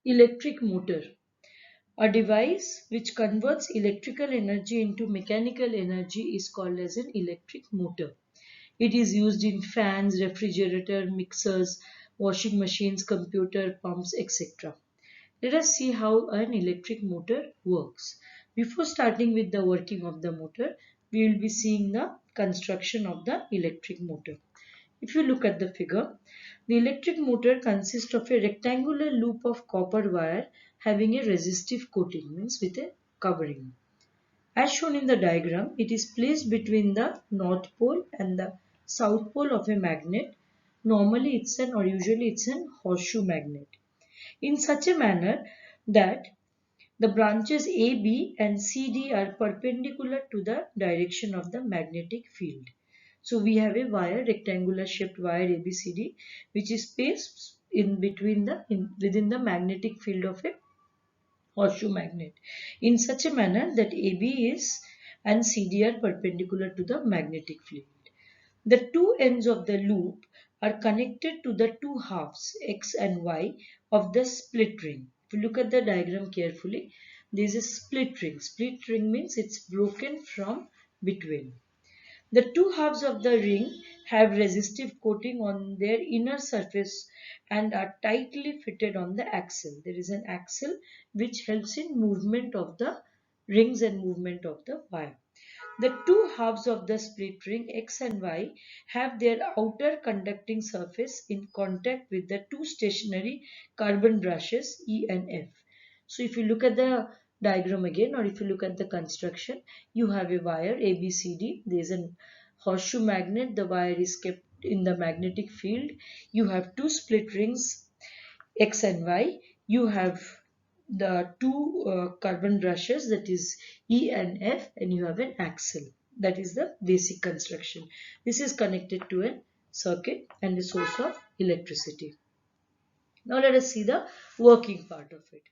Electric motor. A device which converts electrical energy into mechanical energy is called as an electric motor. It is used in fans, refrigerator, mixers, washing machines, computer, pumps, etc. Let us see how an electric motor works. Before starting with the working of the motor, we will be seeing the construction of the electric motor. If you look at the figure, the electric motor consists of a rectangular loop of copper wire having a resistive coating, means with a covering. As shown in the diagram, it is placed between the north pole and the south pole of a magnet. Normally it's an or usually it's an horseshoe magnet. In such a manner that the branches A, B and C, D are perpendicular to the direction of the magnetic field. So we have a wire, rectangular shaped wire ABCD, which is placed in between within the magnetic field of a horseshoe magnet in such a manner that AB is and CD are perpendicular to the magnetic field. The two ends of the loop are connected to the two halves X and Y of the split ring. If you look at the diagram carefully, there is a split ring. Split ring means it's broken from between. The two halves of the ring have resistive coating on their inner surface and are tightly fitted on the axle. There is an axle which helps in movement of the rings and movement of the wire. The two halves of the split ring X and Y have their outer conducting surface in contact with the two stationary carbon brushes E and F. So if you look at the diagram again, or if you look at the construction, you have a wire ABCD. There is a horseshoe magnet. The wire is kept in the magnetic field. You have two split rings X and Y. You have the two carbon brushes, that is E and F, and you have an axle. That is the basic construction. This is connected to a circuit and a source of electricity. Now let us see the working part of it.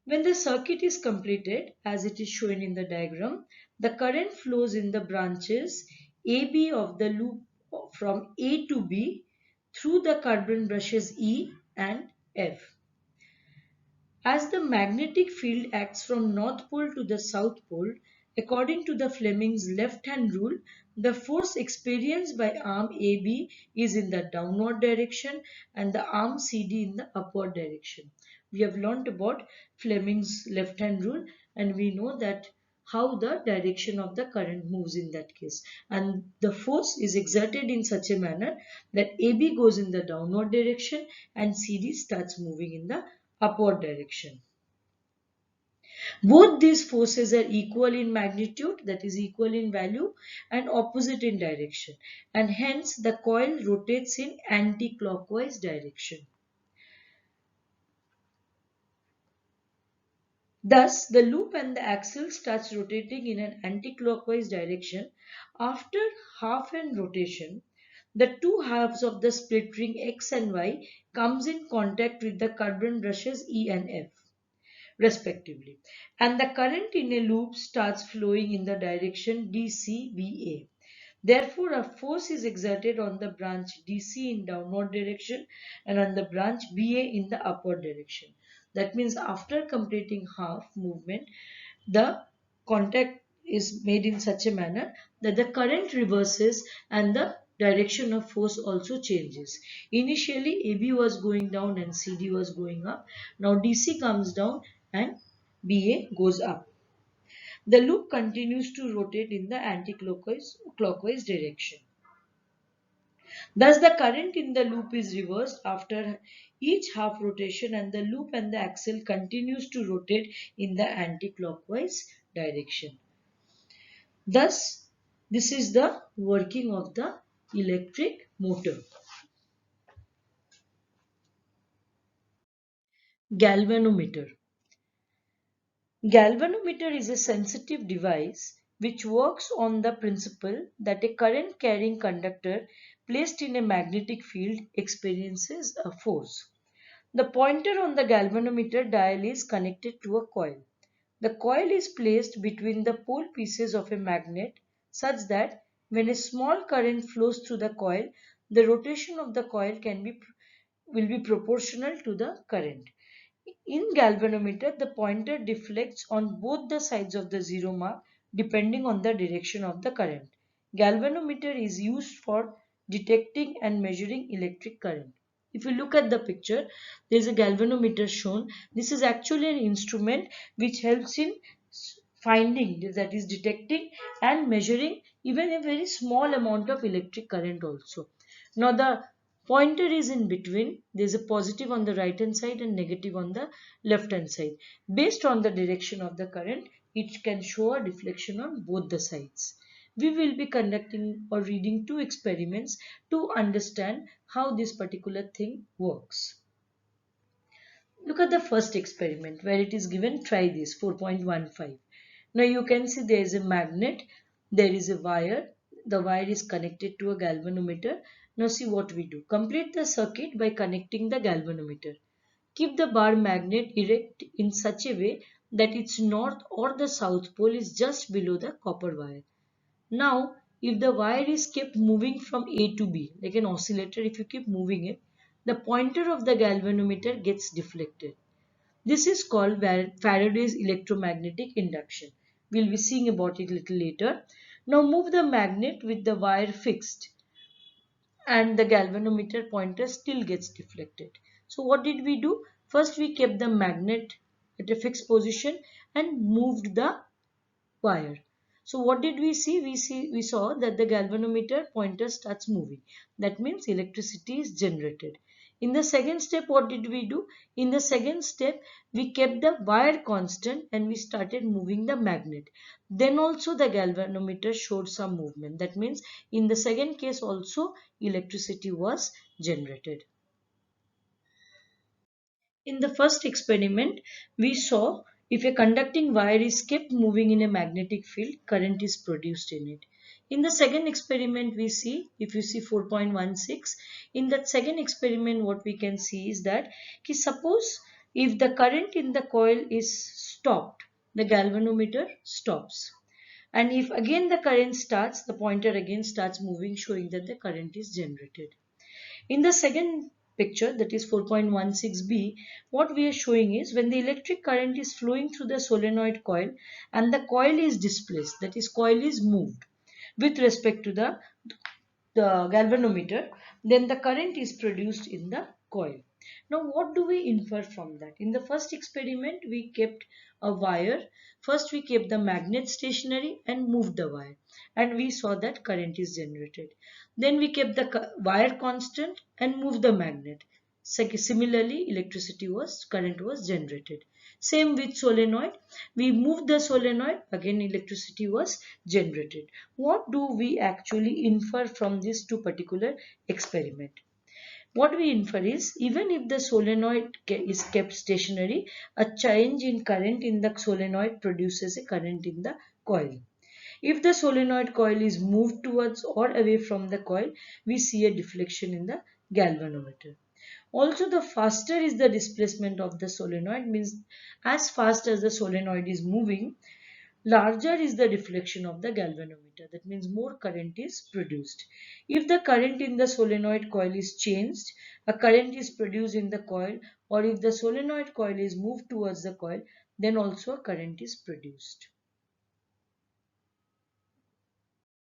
When the circuit is completed, as it is shown in the diagram, the current flows in the branches AB of the loop from A to B through the carbon brushes E and F. As the magnetic field acts from north pole to the south pole, according to the Fleming's left-hand rule, the force experienced by arm AB is in the downward direction and the arm CD in the upward direction. We have learnt about Fleming's left-hand rule and we know that how the direction of the current moves in that case. And the force is exerted in such a manner that AB goes in the downward direction and CD starts moving in the upward direction. Both these forces are equal in magnitude, that is equal in value, and opposite in direction, and hence the coil rotates in anti-clockwise direction. Thus, the loop and the axle starts rotating in an anti-clockwise direction. After half an rotation, the two halves of the split ring X and Y comes in contact with the carbon brushes E and F, respectively, and the current in a loop starts flowing in the direction DCBA. Therefore, a force is exerted on the branch DC in downward direction and on the branch BA in the upward direction. That means after completing half movement, the contact is made in such a manner that the current reverses and the direction of force also changes. Initially, AB was going down and CD was going up. Now DC comes down and BA goes up. The loop continues to rotate in the anti-clockwise direction. Thus, the current in the loop is reversed after each half rotation and the loop and the axle continues to rotate in the anti-clockwise direction. Thus, this is the working of the electric motor. Galvanometer. Galvanometer is a sensitive device which works on the principle that a current carrying conductor placed in a magnetic field experiences a force. The pointer on the galvanometer dial is connected to a coil. The coil is placed between the pole pieces of a magnet such that when a small current flows through the coil, the rotation of the coil will be proportional to the current. In galvanometer, the pointer deflects on both the sides of the zero mark depending on the direction of the current. Galvanometer is used for detecting and measuring electric current. If you look at the picture, there is a galvanometer shown. This is actually an instrument which helps in finding, that is detecting and measuring even a very small amount of electric current also. Now the pointer is in between. There is a positive on the right hand side and negative on the left hand side. Based on the direction of the current, it can show a deflection on both the sides. We will be conducting or reading two experiments to understand how this particular thing works. Look at the first experiment where it is given try this 4.15. Now you can see there is a magnet, there is a wire, the wire is connected to a galvanometer. Now see what we do. Complete the circuit by connecting the galvanometer. Keep the bar magnet erect in such a way that its north or the south pole is just below the copper wire. Now, if the wire is kept moving from A to B, like an oscillator, if you keep moving it, the pointer of the galvanometer gets deflected. This is called Faraday's electromagnetic induction. We'll be seeing about it a little later. Now move the magnet with the wire fixed and the galvanometer pointer still gets deflected. So what did we do? First we kept the magnet at a fixed position and moved the wire. So what did we see? We saw that the galvanometer pointer starts moving. That means electricity is generated. In the second step, what did we do? In the second step, we kept the wire constant and we started moving the magnet. Then also the galvanometer showed some movement. That means in the second case also electricity was generated. In the first experiment, we saw if a conducting wire is kept moving in a magnetic field, current is produced in it. In the second experiment, we see, if you see 4.16, in that second experiment, what we can see is that, suppose if the current in the coil is stopped, the galvanometer stops. And if again the current starts, the pointer again starts moving, showing that the current is generated. In the second picture, that is 4.16b, what we are showing is when the electric current is flowing through the solenoid coil and the coil is displaced, that is coil is moved with respect to the galvanometer, then the current is produced in the coil. Now what do we infer from that? In the first experiment, we kept a wire. First we kept the magnet stationary and moved the wire, and we saw that current is generated. Then we kept the wire constant and moved the magnet. Similarly, current was generated. Same with solenoid. We moved the solenoid, again electricity was generated. What do we actually infer from these two particular experiment? What we infer is even if the solenoid is kept stationary, a change in current in the solenoid produces a current in the coil. If the solenoid coil is moved towards or away from the coil, we see a deflection in the galvanometer. Also, the faster is the displacement of the solenoid, means as fast as the solenoid is moving, larger is the deflection of the galvanometer. That means more current is produced. If the current in the solenoid coil is changed, a current is produced in the coil, or if the solenoid coil is moved towards the coil, then also a current is produced.